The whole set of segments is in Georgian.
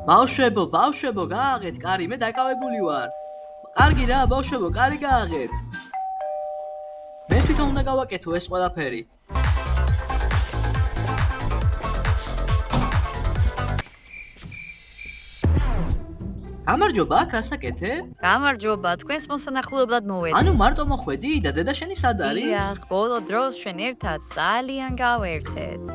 ბავშვებო, გააღეთ, კარი, მე დაკავებული ვარ. კარგი რა, ბავშვებო, კარი გააღეთ. მე თვითონ უნდა გავაკეთო ეს ყველაფერი. გამარჯობა, აქ რასაკეთებ? გამარჯობა, თქვენს მოსანახულებლად მოვედი. ანუ მარტო მოხვედი და დედა შენი სად არის? დიახ, ბოლო დროს ჩვენ ერთად ძალიან გავერთეთ.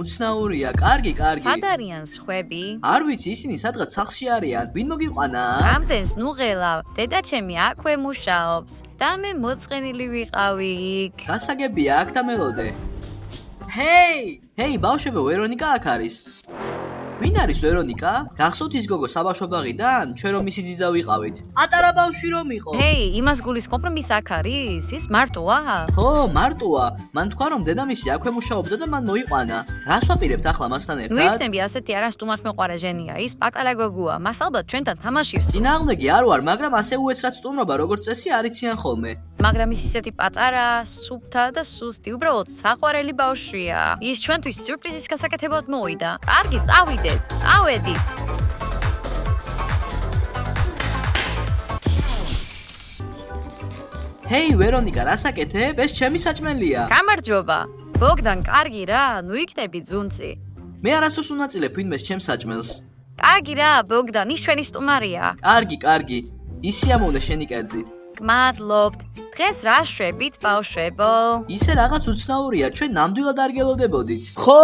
უცნაურია, კარგი. სად არიან სხვები? არ ვიცი, ისინი სადღაც სახლში არიან. ვინ მოგიყვანა? რამდენს ნუღელავ, დედა ჩემი აქვე მუშაობს და მე მოწყენილი ვიყავი იქ. გასაგებია, აქ დამელოდე. ჰეი, ბავშვებო, ვერონიკა აქ არის. ვინ არის ვერონიკა? გახსოვთ ის გოგო საბავშვო ბაღიდან? ჩვენ რომ მისი ძიძა ვიყავით. პატარა ბავშვი რომ იყო. ჰეი, იმას გულისხმობ რომ ის აქ არის? ის მარტოა? ხო, მარტოა. მან თქვა რომ დედამისი აქვე მუშაობდა და მან მოიყვანა. რას ვაპირებთ ახლა მასთან ერთად? ნუ იქნები ასეთი არასტუმართმოყვარე ჟენია. ის პატარა გოგოა. მას ალბათ ჩვენთან თამაშის. წინააღმდეგი არ ვარ, მაგრამ ასე უეცრად სტუმრობა როგორც წესი არ იციან ხოლმე. მაგრამ ის ისეთი პატარა, სუფთა და სუსტი, უბრალოდ საყვარელი ბავშვია. ის ჩვენთვის სიურპრიზის გასაკეთებლად მოვიდა. კარგი, წავედით. ჰეი, ვერონიკა, რასაკეთებ? ეს ჩემი საჭმელია. გამარჯობა. ბოგდან, კარგი რა, ნუ იქნები ძუნცი. მე არასოს უნაწილებ ვინმეს ჩემს საჭმელს. კარგი რა, ბოგდან, ის ჩვენი სტუმარია. კარგი. ისიამოვნე შენი კერძით. გმადლობთ. დღეს რა შვებით, ბავშვებო? ისე რაღაც უცნაურია, ჩვენ ნამდვილად არ გელოდებოდით. ხო!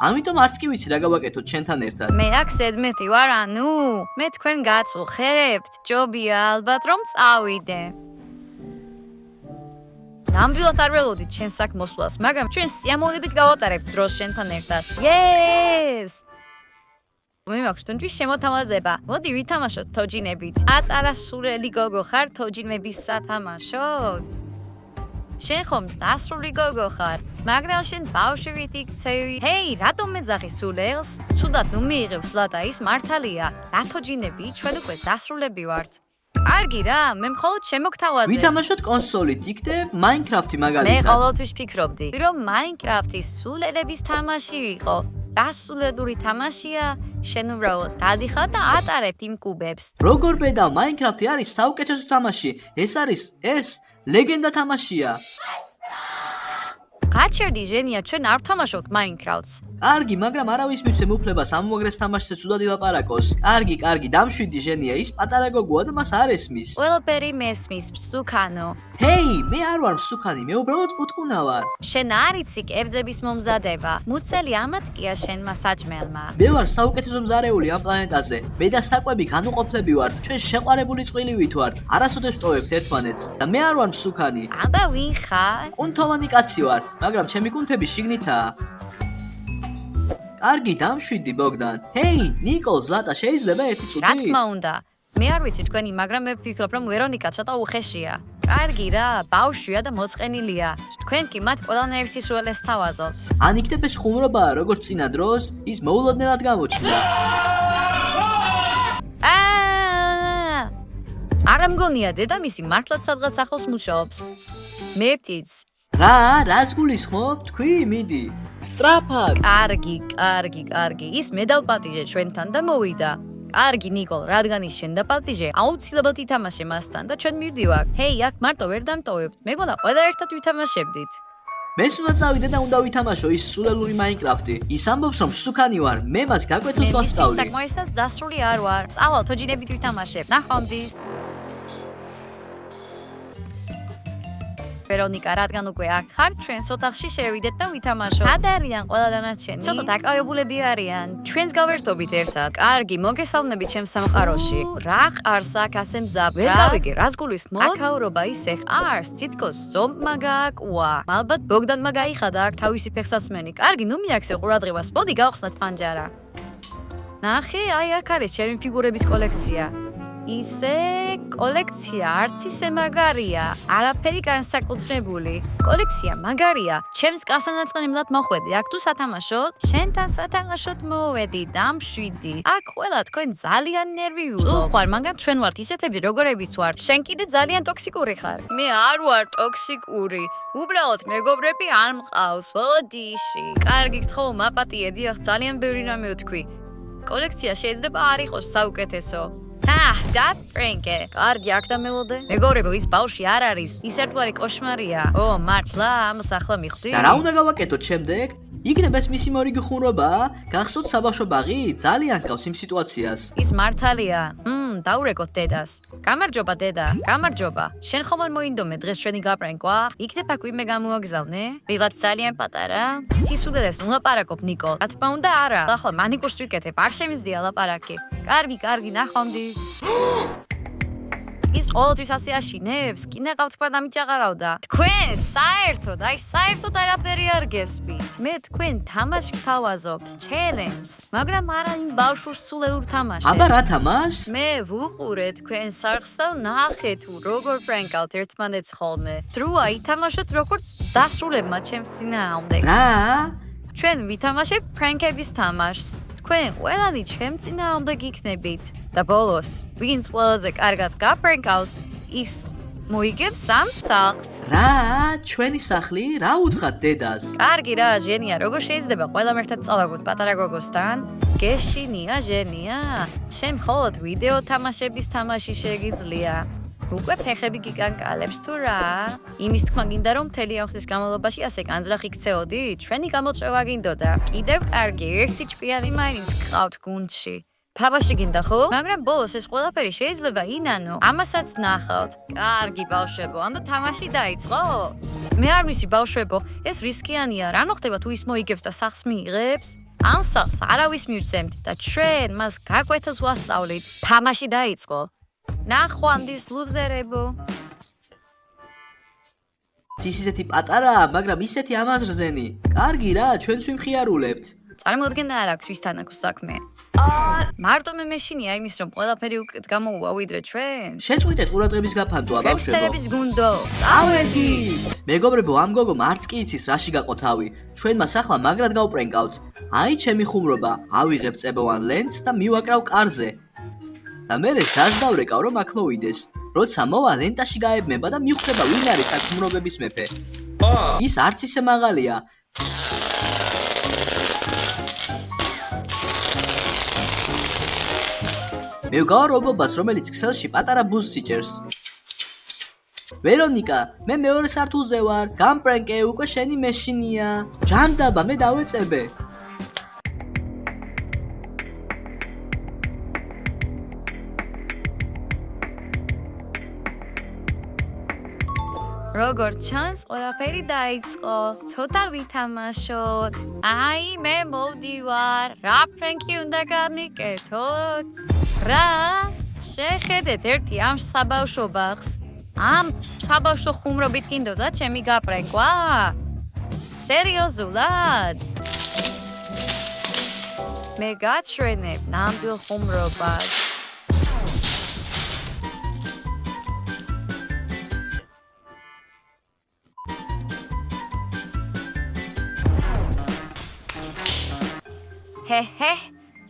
ამიტომ არც კი ვიცი რა გავაკეთოთ ჩვენთან ერთად. მე აქ ზედმეტი ვარ, ანუ მე თქვენ გაწუხერებთ. ჯობია ალბათ რომ წავიდე. ნამდვილად არ ველოდით ჩვენს აქ მოსვლას, მაგრამ ჩვენ სიამოვნებით გავატარებთ დროს ჩვენთან ერთად. Yes! მე მაქვს თქვენთვის შემოთავაზება. მოდი ვითამაშოთ თოჯინებით. პატარა სულელი გოგო ხარ თოჯინების სათამაშოდ? შენ ხომ დასრული გოგო ხარ, მაგრამ შენ ბავშვით იქცევი. ჰეი, რატომ მეძახი სულელს? ცუდად ნუ მიიღებ ზლატა, ის მართალია. რა თოჯინები, ჩვენ უკვე დასრულები ვართ. კარგი რა, მე მხოლოდ შემოგთავაზებ. ვითამაშოთ კონსოლით, იქნებ Minecraft-ი მაგალითად. მე ყოველთვის ფიქრობდი, რომ Minecraft-ი სულელების თამაში იყო. რა სულელური თამაშია? შენ უბრალოდ დადიხარ და ატარებ იმ კუბებს. როგორ ბედავ, Minecraft-ი არის საუკეთესო თამაში. ეს ლეგენდა თამაშია. გაჩერდი ჟენია, ჩვენ არ ვთამაშობთ Minecraft-ს. კარგი, მაგრამ არავის მივცემ უფლებას ამ უმაგრეს თამაშზე ცუდად ილაპარაკოს. კარგი, დამშვიდი ჟენია, ის პატარა გოგოა და მას არ ესმის. ყველაფერი მესმის, მსუქანო. ჰეი, მე არ ვარ მსუქანი, მე უბრალოდ პუტკუნა ვარ. შენ არ იცი კერძების მომზადება. მუცელი ამათკია შენმა საჭმელმა. მე ვარ საუკეთესო მზარეული ამ პლანეტაზე. მე და საკვები განუყოფლები ვართ. ჩვენ შეყვარებული წყვილივით ვართ. არასოდეს ვტოვებთ ერთმანეთს და მე არ ვარ მსუქანი. ანდა ვინ ხარ? კუნთოვანი კაცი ვარ, მაგრამ ჩემი კუნთები შიგნითაა. კარგი, დამშვიდი ბოგდან. ჰეი, ნიკოლ, ზლატა, შეიძლება ერთი წუთი? რა თქმა უნდა. მე არ ვიცი თქვენი, მაგრამ მე ვფიქრობ, რომ ვერონიკა ცოტა უხეშია. კარგი რა, ბავშვია და მოსყენილია. თქვენ კი მათ ყველანაირ სისულელეს თავაზობთ. ან იქნებ ეს ხუმრობაა, როგორც წინა დროს, ის მოულოდნელად გამოჩნდა. არ მგონია დედამისი მართლაც სადღაც ახლოს მუშაობს. მე ვტიც. რას გულისხმობ? თქვი, მიდი. სწრაფად. კარგი. ის მე დავპატიჟე ჩვენთან და მოვიდა. კარგი ნიკოლ, რადგან ის შენ დაპატიჟე, აუცილებლად ითამაშე მასთან და ჩვენ მივდივართ. ჰეი, აქ მარტო ვერ დამტოვებთ. მეგონა ყველა ერთად ვითამაშებდით. მეც უნდა წავიდე და უნდა ვითამაშო ის სულელური Minecraft-ი. ის ამბობს, რომ მსუქანი ვარ, მე მას გაკვეთოს ვასწავლი. მე საკმაოდაც დასრული არ ვარ. წავალ თოჯინებით ვითამაშებ. ნახვამდის. ვერონიკა, რადგან უკვე აქ ხარ, ჩვენს ოთახში შევიდეთ და ვითამაშოთ. სად არიან ყველა დანარჩენი? ცოტა დაკავებულები არიან. ჩვენს გავერთობით ერთად. კარგი, მოგესალმებით ჩემს სამყაროში. რა ყარს აქ ასე მზაბრა? ვერ გავიგე, რას გულისხმობ? აქაურობა ისე ყარს, თითქოს ზომბმა გააკუა. ალბათ ბოგდანმა გაიხადა აქ თავისი ფეხსაცმელი. კარგი, ნუ მიაქცე ყურადღებას. მოდი გავხსნათ პანჯარა. ნახე, აი აქ არის ჩემი ფიგურების კოლექცია. ისე კოლექცია არც ისე მაგარია, არაფერი განსაკუთრებული. კოლექცია მაგარია. ჩემს კასანაწყენებლად მოხვედი, აქ თუ სათამაშოთ, შენთან სათამაშოთ მოვედი, დამშვიდი. აქ ყველა თქვენ ძალიან ნერვიულობ. თუ ხარ, მაგრამ ჩვენ ვართ ისეთები, როგორებიც ვართ. შენ კიდე ძალიან ტოქსიკური ხარ. მე არ ვარ ტოქსიკური. უბრალოდ მეგობრები არ მყავს. ოდიში. კარგი გთხოვ, მაპატიე, დიახ, ძალიან ბევრი რამე ვთქვი. კოლექცია შეიძლება არ იყოს საუკეთესო. და ფრენკე. კარგი, აქ დამელოდე. მეგობრებო, ის ბავშვი არ არის. ის ერთგვარი კოშმარია. მართლა, ამას ახლა მიხვდი? და რა უნდა გავაკეთოთ შემდეგ? იქნებ ეს მისი მორიგი ხუმრობა? გახსოვთ საბავშვო ბაღი? ძალიან გავს იმ სიტუაციას. ის მართალია. დაურეკოთ დედას. გამარჯობა დედა, გამარჯობა. შენ ხომ არ მოინდომე დღეს ჩვენი გაპრენკვა? იქნებ აქ ვინმე გამოვაგზავნე? ვიღაც ძალიან პატარა? სისულელეს ულაპარაკობ ნიკო. რა თქმა უნდა არა. ახლა მანიკურს ვიკეთებ, არ შემიძლია ლაპარაკი. კარგი, ნახვამდის. ის ყოველთვის ასე აშინებს? კი ნაყავთ თქვა დამიჭაღარავდა. თქვენ საერთოდ არაფერი არ გესმით. მე თქვენ თამაშს გთავაზობთ, ჩელენჯს, მაგრამ არა იმ ბავშვს სულელურ თამაშებს. აბა რა თამაშს? მე ვუყურე თქვენ სახლს და ვნახე თუ როგორ პრენკავთ ერთმანეთს ხოლმე. დროა ითამაშოთ როგორც დასრულებმა ჩემს წინააღმდეგ. რა? ჩვენ ვითამაშებთ პრენკების თამაშს. თქვენ ყველანი ჩემ წინააღმდეგ იქნებით. და ბოლოს, ვინც ყველაზე კარგად გაპრენკავს, ის მოიგებს ამ სახლს. რა? ჩვენი სახლი? რა უთხრათ დედას? კარგი რა, ჟენია, როგორ შეიძლება ყველამ ერთად წავაგოთ პატარა გოგოსთან? გეშინია, ჟენია. შენ მხოლოდ ვიდეო თამაშების თამაში შეგიძლია. უკვე ფეხები გიკანკალებს თუ რა? იმის თქმა გინდა რომ მთელი ამ ხნის განმავლობაში ასე განძრახ იქცეოდი? ჩვენი გამოწვევა გინდოდა. კიდევ კარგი, ერთი ჭპიანი მაინც გყავთ გუნდში. თამაში გინდა ხო? მაგრამ ბოლოს ეს ყველაფერი შეიძლება ინანო. ამასაც ნახავთ. კარგი ბავშვებო, ანუ თამაში დაიწყო? მე არ მისი ბავშვებო, ეს რისკიანია. რა მოხდება თუ ის მოიგებს და სახლს მიიღებს? ამ სახლს არავის მივცემთ და ჩვენ მას გაკვეთას ვასწავლით. თამაში დაიწყო. ნახვამდის ლუზერებო. ის ისეთი პატარაა, მაგრამ ისეთი ამაზრზენი. კარგი რა, ჩვენც ვიმხიარულებთ. წარმოუდგენა არ აქვს ვისთან აქვს საქმე. მარტო მე მეშინია იმის რომ ყველაფერი უკეთ გამოუვა ვიდრე ჩვენ. შეწყვიტეთ ყურადღების გაფანტვა ბავშვებო. ჩვენსტერების გუნდო. წავედით! მეგობრებო, ამ გოგომ არც კი იცის რაში გაყო თავი. ჩვენმა ახლა მაგრად გავპრენკავთ. აი ჩემი ხუმრობა, ავიღებ წებოვან ლენტს და მივაკრავ კარზე. და მერე ზარს დავრეკავ რომ აქ მოვიდეს. როცა მოვა ლენტაში გაებმება და მიხვდება ვინ არის აქ ხუმრობების მეფე. ის არც ისე მაღალია. მე ვგავარ რობობას, რომელიც ქსელში პატარა ბუზს იჭერს. ვერონიკა, მე მეორე სართულზე ვარ. გამპრენკე, უკვე შენი მეშინია. ჯანდაბა, მე დავეწებე. როგორ ჩანს, ყველაფერი დაიწყო. ცოტა ვითამაშოთ. აი, მე მოვდივარ. რა ფრენკი უნდა გამიკეთოთ? რა? შეხედეთ ერთი ამ საბავშვო ბაღს. ამ საბავშვო ხუმრობით გინდოდა ჩემი გაპრენკვა? სერიოზულად? მე გაჩვენებ ნამდვილ ხუმრობას. ჰე,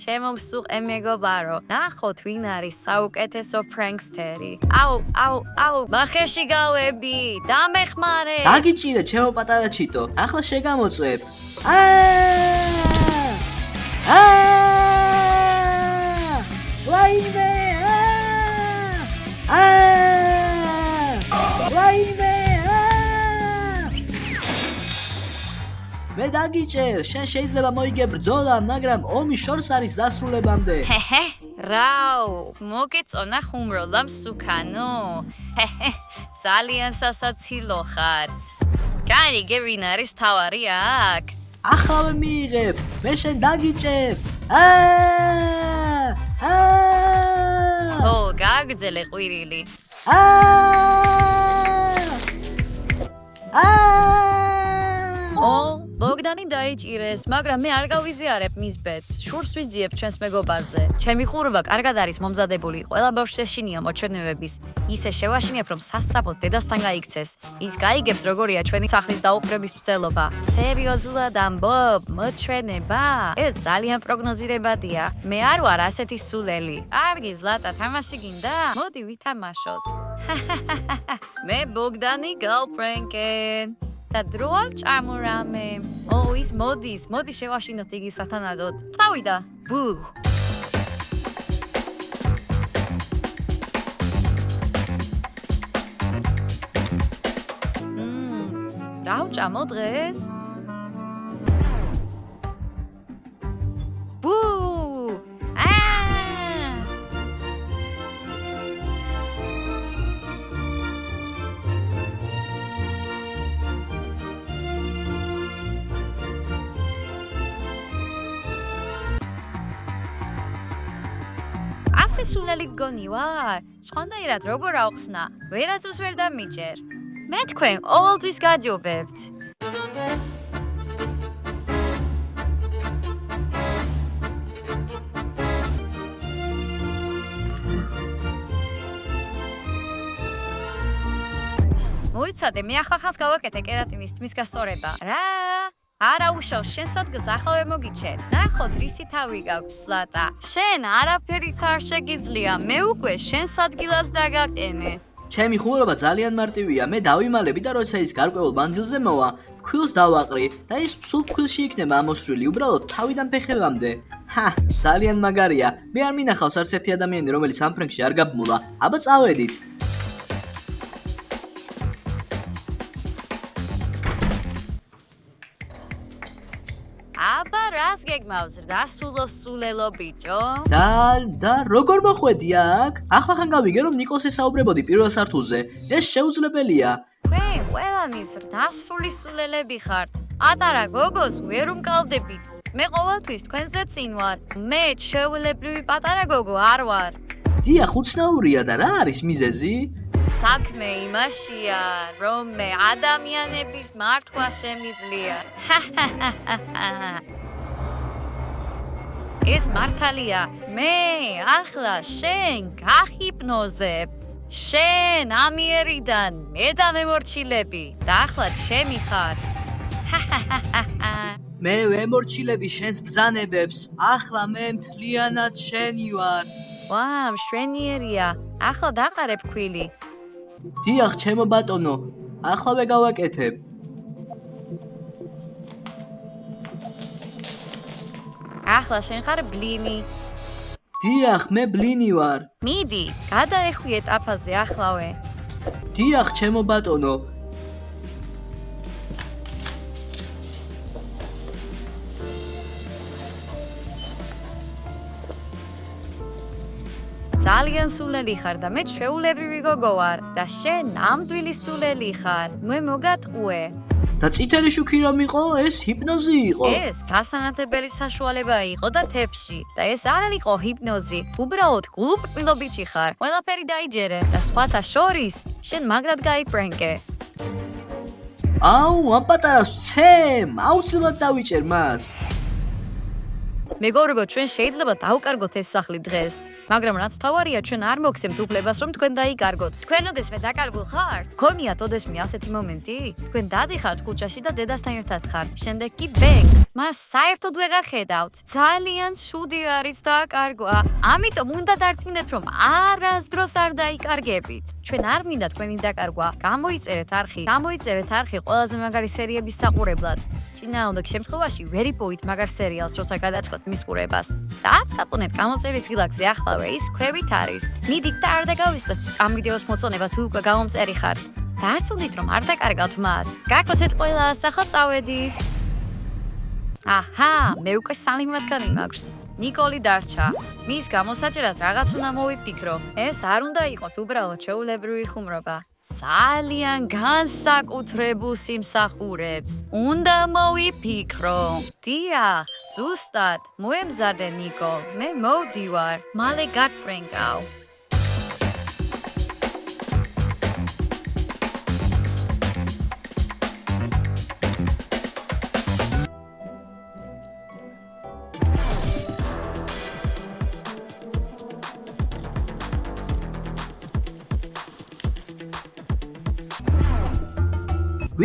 ჩემო მსუყე მეგობარო, ნახოთ ვინ არის საუკეთესო ფრენკსტერი. აუ, მახეში გავები, დამეხმარე. დაგიჭირე, ჩემო პატარა ჩიტო, ახლა შეგამოწვევ. ვაიმე! ვაიმე! მე დაგიჭერ, შენ შეიძლება მოიგე ბრძოლა, მაგრამ ომი შორს არის დასრულებამდე. რაუ, მოგეწონა ხუმრობა მსუქანო. ძალიან სასაცილო ხარ. კარგი, ვინ არის თავარი აქ? ახლა მიიღებ, მე შენ დაგიჭერ. გაგძელე ყვირილი. ბოგდანი დაიჭირეს, მაგრამ მე არ გავიზიარებ მის ბედს. შურს ვიზიებ ჩვენს მეგობარზე. ჩემი ხურობა კარგად არის მომზადებული, ყველა ბავშვს ეშინია მოჩვენებების. ისე შევაშინებ, რომ სასწრაფოდ დედასთან გაიქცეს. ის გაიგებს, როგორია ჩვენი სახლის დაუყრების მცდელობა. სერიოზულად ამბობ, მოჩვენება? ეს ძალიან პროგნოზირებადია. მე არ ვარ ასეთი სულელი. კარგი, ზლატა, თამაში გინდა? მოდი ვითამაშოთ. მე ბოგდანი გავპრენკენ. და დრო არ ჭამორამე. ის მოდი შევაშინოთ იგი სათანადოდ. წავიდა. ბუ. რა ვჭამო დღეს? ბუ. ასე სულელი გონი ვარ. სხვანაირად როგორ ავხსნა? ვერასდროს ვერ დამიჯერ. მე თქვენ ყოველთვის გაჯობებთ. მოიცადე, მე ახალხანს გავაკეთე კერატინის თმის გასწორება. რა? არა უშავს, შენ სადგას ახალვე მოგიჩენ. ნახოთ, რისი თავი გაქვს, ზლატა. შენ არაფერიც არ შეგიძლია, მე უკვე შენს ადგილას დაგაკენე. ჩემი ხუმრობა ძალიან მარტივია. მე დავიმალები და როცა ის გარკვეულ მანძილზე მოვა, ფქვილს დავაყრი და ის სულ ფქვილში იქნება ამოსვლილი, უბრალოდ თავიდან ფეხებამდე. ძალიან მაგარია. მე არ მინახავს არც ერთი ადამიანი, რომელიც ამ ფრენკში არ გაბმულა. აბა წავედით. აბა რას გეგმავს, დასულო სულელო ბიჭო? და როგორ მოხვედი აქ? ახლა გავიგე რომ ნიკოლს ესაუბრებოდი პირველ სართულზე. ეს შეუძლებელია. თქვენ ყველანი დასრული სულელები ხართ. პატარა გოგოს ვერ უმკავდებით. მე ყოველთვის თქვენზე წინ ვარ. მე შეულებრივი პატარა გოგო არ ვარ. დიახ, უცნაურია და რა არის მიზეზი? საქმე იმაშია, რომ მე ადამიანების მართვა შემიძლია. ეს მართალია. მე ახლა შენ გახიპნოზებ. შენ ამიერიდან მე დამემორჩილები და ახლა ჩემი ხარ. მე ვემორჩილები შენს ბრძანებებს. ახლა მე მთლიანად შენი ვარ. ვამ, შვენიერია. ახლა დაყარებ ქვილი. დიახ, ჩემო ბატონო,ახლავე გავაკეთებ. ახლა შენ ხარ ბლინი. დიახ, მე ბლინი ვარ. მიდი, გადაეხვიე ტაფაზეახლავე. დიახ, ჩემო ბატონო. ძალიან სულელი ხარ და მე ჩვეულებრივი გოგო ვარ და შენ ნამდვილი სულელი ხარ. მე მოგატყუე. და წითელი შუქი რომ იყო, ეს ჰიპნოზი იყო. ეს გასანათებელი საშუალება იყო და თეფში. და ეს არ იყო ჰიპნოზი. უბრალოდ გულუბრყვილო ბიჭი ხარ. ყველაფერი დაიჯერე და სხვათა შორის შენ მაგრად გაიპრენკე. აუ, ამ პატარას ცემ, აუცილებლად დავიჭერ მას. მეგობრებო, ჩვენ შეიძლება დავკარგოთ ეს სახლი დღეს, მაგრამ რაც თავარია, ჩვენ არ მოგცემთ უფლებას, რომ თქვენ დაიკარგოთ. თქვენ ოდესმე დაკარგულ ხართ? გქონიათ ოდესმე ასეთი მომენტი? თქვენ დადიხართ ქუჩაში და დედასთან ერთად ხართ. შემდეგ კი ბენგ. მას საერთოდ ვეღახედავთ. ძალიან შუდი არის დაკარგვა. ამიტომ უნდა დარწმუნდეთ, რომ არასდროს არ დაიკარგებით. ჩვენ არ მინდა თქვენი დაკარგვა. გამოიწერეთ არხი ყველაზე მაგარი სერიების საყურებლად. წინააღმდეგ შემთხვევაში ვერ იპოვით მაგარ სერიალს, როცა გადაწყოთ მის ყურებას. და აწკაპუნეთ გამოწერის ღილაკზე ახლავე ის ქვევით არის. მიდით და არ დაგავიწყდეთ ამ ვიდეოს მოწონება თუ უკვე გამომწერი ხართ. დარწმუნდით რომ არ დაკარგავთ მას. გაგკოცეთ ყველას, ახლა წავედი. აჰა, მე უკვე სამი მათგანი მაქვს. ნიკოლი დარჩა. მის გამოსაჭრად რაღაც უნდა მოვიფიქრო. ეს არ უნდა იყოს უბრალოდ ჩვეულებრივი ხუმრობა. ძალიან განსაკუთრებულ სიმსახურებს უნდა მოვიფიქრო. დიახ, ზუსტად, მოემზადე ნიკო, მე მოვდივარ, მალე გაგპრენკავ.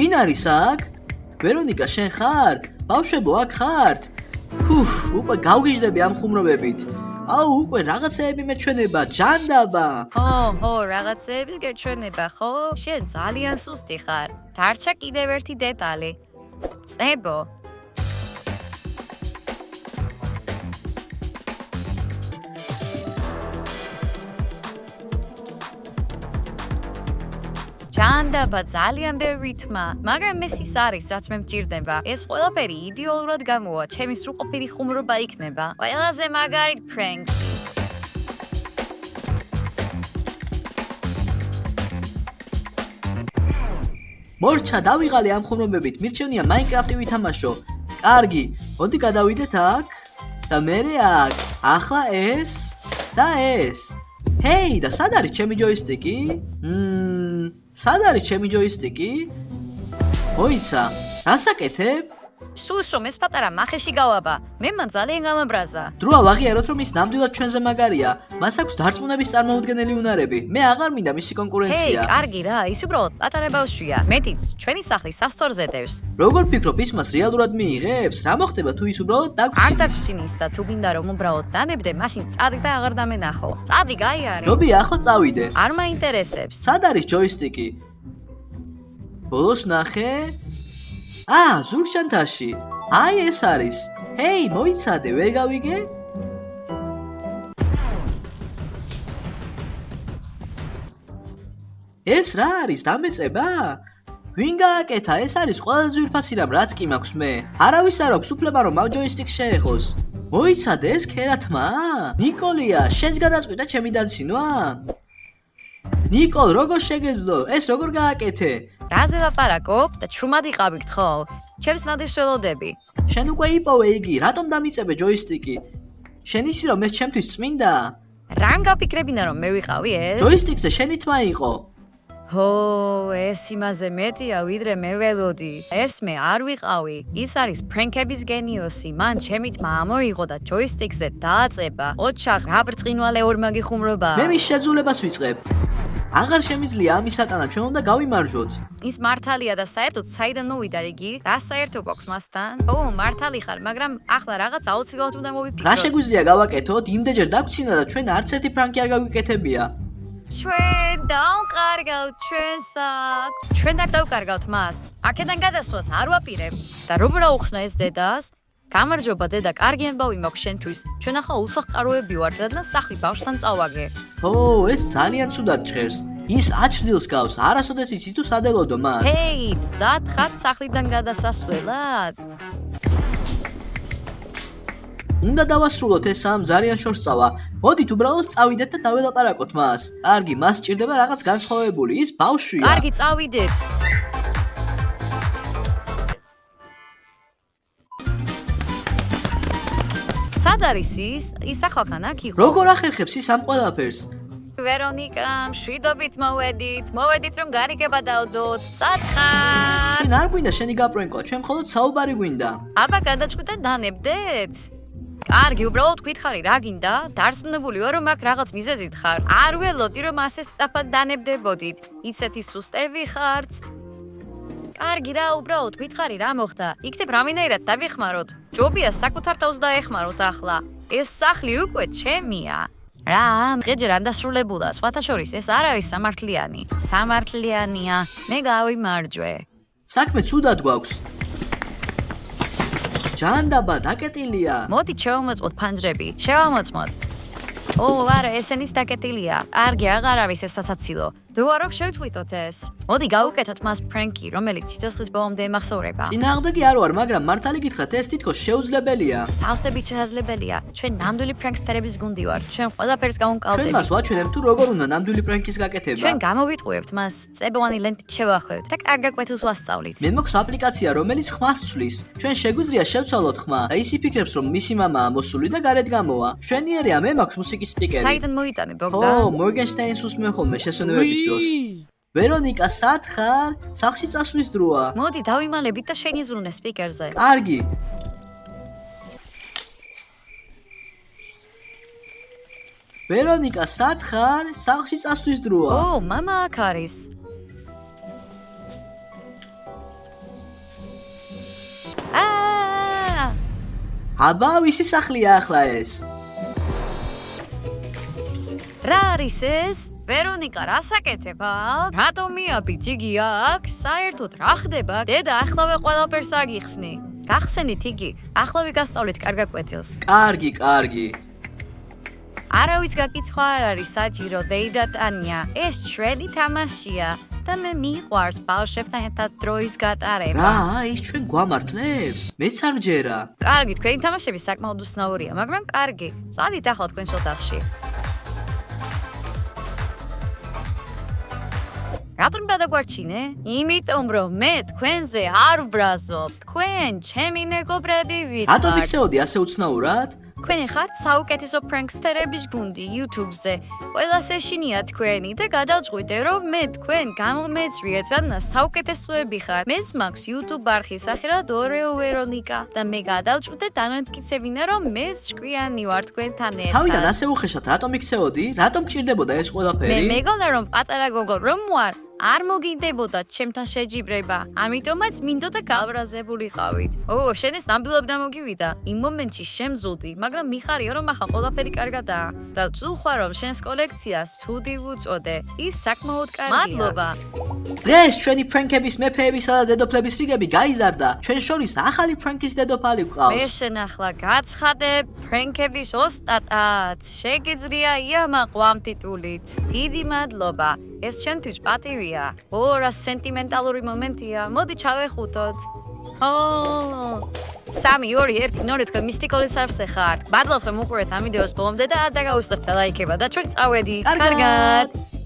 ვინ არის აქ? ვერონიკა, შენ ხარ? ბავშვებო, აქ ხართ? უკვე გავგიჟდები ამ ხუმრობებით. აუ, უკვე რაღაცეები მეჩვენება, ჯანდაბა. ხო, რაღაცეები გეჩვენება, ხო? შენ ძალიან სუსტი ხარ. დარჩა კიდევ ერთი დეტალი. წებო. ჯანდაბა ძალიან ბევრი თმა, მაგრამ ეს ის არის, რაც მე მჭირდება. ეს ყველაფერი იდეალურად გამოვა, ჩემი სრულყოფილი ხუმრობა იქნება. ყველაზე მაგარი პრენკი. მორჩა, დავიღალე ამ ხუმრობებით, მირჩევნია მაინკრაფტი ვითამაშო. კარგი, მოდი გადავიდეთ აქ და მერე აქ. ახლა ეს და ეს. ჰეი, და სად არის ჩემი ჯოისტიკი? სად არის ჩემი ჯოისტიკი? მოიცა, რას აკეთებ? სულს რომ ეს პატარა მახეში გავაბა, მე მან ძალიან გამაბრაზა. დროა ვაღიაროთ, რომ ის ნამდვილად ჩვენზე მაგარია. მას აქვს დარწმუნების წარმოუდგენელი უნარები. მე აღარ მინდა მისი კონკურენცია. ჰეი, კარგი რა, ის უბრალოდ პატარა ბავშვია. მეტიც, ჩვენი სახლის სასწორზე დევს. როგორ ფიქრობ, ის მას რეალურად მიიღებს? რა მოხდება თუ ის უბრალოდ არ დაგვრჩინის? დაგვრჩინის და თუ გინდა რომ უბრალოდ დანებდე, მაშინ წადი და აღარ დამენახო. წადი გაიარე. ჯობი, ახლა წავიდე. არ მაინტერესებს. სად არის ჯოისტიკი? ბოლოს ნახე? ზურგჩანთაში. აი ეს არის. ჰეი, მოიცადე, ვერ გავიგე? ეს რა არის? დამეწება? ვინ გააკეთა? ეს არის ყველაზე ძვირფასი რამ, რაც კი მაქვს მე. არავის არ აქვს უფლება რომ ამ ჯოისტიკს შეეხოს. მოიცადე, ეს ქერათმა? ნიკოლია, შენს გადაწყვიტა ჩემი დაცინვა? ნიკოლ, როგორ შეგეძლო? ეს როგორ გააკეთე? რაზე ლაპარაკობ და ჩუმად იყავით ხო? ჩემს ნადის ველოდები. შენ უკვე იპოვე იგი, რატომ დამიწებე ჯოისტიკი? შენ ისი რომ ეს ჩემთვის წმინდა? რან გაფიქრებინა რომ მე ვიყავი ეს? ჯოისტიკზე შენი თმა იყო. ეს იმაზე მეტია ვიდრე მე ველოდი. ეს მე არ ვიყავი. ის არის ფრენკების გენიოსი. მან ჩემი თმა ამოიღო და ჯოისტიკზე დააწება. ოჩახ, რა ბრწყინვალე ორმაგი ხუმრობა. მე მის შეძულებას ვიწყებ. აღარ შემიძლია ამის სატანა, ჩვენ უნდა გავიმარჯვოთ. ის მართალია და საერთოდ საიდან მოვიდა იგი? რა საერთო გვაქვს მასთან? მართალი ხარ, მაგრამ ახლა რაღაც აუცილებლად უნდა მოვიფიქროთ. რა შეგვიძლია გავაკეთოთ? იმდენჯერ დაგვცინა და ჩვენ არც ერთი ფრანკი არ გავიკეთებია. ჩვენ დავკარგავთ ჩვენს აქს. ჩვენ არ დავკარგავთ მას. აქედან გადასვლას არ ვაპირებ. და რომ რა უხსნა ეს დედას? გამარჯობა დედა, კარგი ამბავი მაქვს შენთვის. ჩვენ ახლა უსახკაროები ვართ და სახლი ბავშვთან წავაგე. ეს ძალიან ცუდად ჭხერს. ის აჩრდილს გავს, არასოდეს იცი თუ სადელოდო მას. ჰეი, მზად ხართ სახლიდან გადასასვლელად? უნდა დავასრულოთ ეს სამ ძალიან შორსწავა. მოდით უბრალოდ წავიდეთ და დაველაპარაკოთ მას. კარგი, მას სჭირდება რაღაც განსხვავებული, ის ბავშვია. კარგი, წავიდეთ. სად არის ის? ის ახალგან აქ იყო. როგორ ახერხებს ის ამ ყველაფერს? ვერონიკა, მშვიდობით მოვედით რომ გარიგება დავდოთ. სად ხარ? შენ არ გვინდა შენი გაპრენკვა, ჩვენ მხოლოდ საუბარი გვინდა. აბა გადაჭყვით და დანებდეთ? კარგი, უბრალოდ გითხარი რა გინდა? დარწმუნებული ვარ რომ აქ რაღაც მიზეზით ხარ. არ ველოდი რომ ასე სწრაფად დანებდებოდით. ისეთი სუსტები ხართ. კარგი რა, უბრალოდ გითხარი რა მოხდა? იქნებ რამენაირად დავიხმაროთ. ჯობია საკუთარ თავს დაეხმაროთ ახლა. ეს სახლი უკვე ჩემია. რა, დღეჯერ არ დასრულებულა, სხვათა შორის ეს არავის სამართლიანია. მე გავიმარჯვე. საქმე ცუდად გვაქვს. ჯანდაბა დაკეტილია. მოდი შევამოწმოთ ფანჯრები. შევამოწმოთ. არა, ესენის დაკეტილია. კარგი, აღარ არის ეს სასაცილო. თუ არ აქვს შევთვლითოთ ეს. მოდი გავუკეთოთ მას ფრენკი, რომელიც სიცოცხლის ბოლომდე ემახსოვრება. წინააღმდეგი არ ვარ, მაგრამ მართალი გითხრათ, ეს თითქოს შეუძლებელია. სავსებით შესაძლებელია. ჩვენ ნამდვილი ფრენკსტერების გუნდი ვართ. ჩვენ ყველაფერს ჩვენ გავუნკალდებით. მას ვაჩვენებთ თუ როგორ უნდა ნამდვილი ფრენკის გაკეთება. ჩვენ გამოვიტყუებთ მას, წებოვანი ლენტით შევახვევთ და კარგ გაკვეთილს ვასწავლით. მე მაქვს აპლიკაცია, რომელიც ხმას ცვლის. ჩვენ შეგვიძლია შევცვალოთ ხმა და ის იფიქრებს, რომ მისი მამაა მოსული და გარეთ გამოვა. მშვენიერია, მე მაქვს მუსიკის სპიკერი. საიდან მოიტანე, ბოგდან? მორგენშტაინს უსმენ ხოლმე შესვენებების დროს. ვერონიკა, სად ხარ? სახლში წასვლის დროა. მოდი დავიმალებით და შენიზრუნე სპიკერზე. კარგი. ვერონიკა, სად ხარ? სახლში წასვლის დროა. მამა აქ არის. აბა, ვისი სახლია ახლა ეს? რა არის ეს? ვერონიკა, რა საკეთებთ? რატომ მიაბით იგი აქ? საერთოდ რა ხდება? დედა, ახლავე ყველაფერს აგიხსნი. გახსენით იგი, ახლავე გასწავლით კარგად კვეთილს. კარგი. არავის გაკიცხვა არ არის საჭირო, დეიდა ტანია. ეს ჩვენი თამაშია და მე მიყვარს ბავშვებთან ერთად დროის გატარება. რა, ის ჩვენ გვამართლებს? მეც არ მჯერა. კარგი, თქვენი თამაშები საკმაოდ უცნაურია, მაგრამ კარგი. წადით ახლა თქვენს ოთახში. რატომ გადაგვარჩინე? იმიტომ რომ მე თქვენზე არ ვბრაზობ. თქვენ ჩემი მეგობრები ვით. რატომ იქცეოდი ასე უცნაურად? თქვენი ხართ საუკეთესო პრენკსტერების გუნდი YouTube-ზე. ყველას ეშინია თქვენი და გადავწყვიტე რომ მე თქვენ გამომეწვიეთ, რადგან საუკეთესოები ხართ. მე მაქვს YouTube არხის სახელად ორეო ვერონიკა და მე გადავწყვიტე დამემტკიცებინა რომ მე ჭკვიანი ვარ თქვენთან ერთად. თავიდან ასე უხეშად რატომ იქცეოდი? რატომ გჭირდებოდა ეს მე ყველაფერი? მეგონა რომ პატარა გოგო რომ ვარ, არ მოგინდებოდა ჩემთან შეჯიბრება. ამიტომაც მინდოდა გავბრაზებულიყავით. შენ ეს ნამდვილად დამოგივიდა. იმ მომენტში შემზულდი, მაგრამ მიხარია რომ ახლა ყველაფერი კარგადაა. და ვწუხარ რომ შენს კოლექციას ცუდი ვუწოდე. ის საკმაოდ კარგია. მადლობა. დღეს ჩვენი ფრენკების მეფეებისა და დედოფლების რიგები გაიზარდა. ჩვენ შორის ახალი ფრენკის დედოფალი მე გვყავს. შენ ახლა გაცხადებ ფრენკების ოსტატად. შეგიძლია იამაყო ამ ტიტულით. დიდი მადლობა. ეს ჩემთვის პატივია. რა სენტიმენტალური მომენტია. მოდი ჩავეხუთოთ. 3, 2, 1, 0 თქვენ მისტიკოლის არსზე ხართ. მადლობთ რომ უყურეთ ამ ვიდეოს ბოლომდე და არ დაგაუსწრებთ ლაიქება და ჩვენ წავედით. კარგად.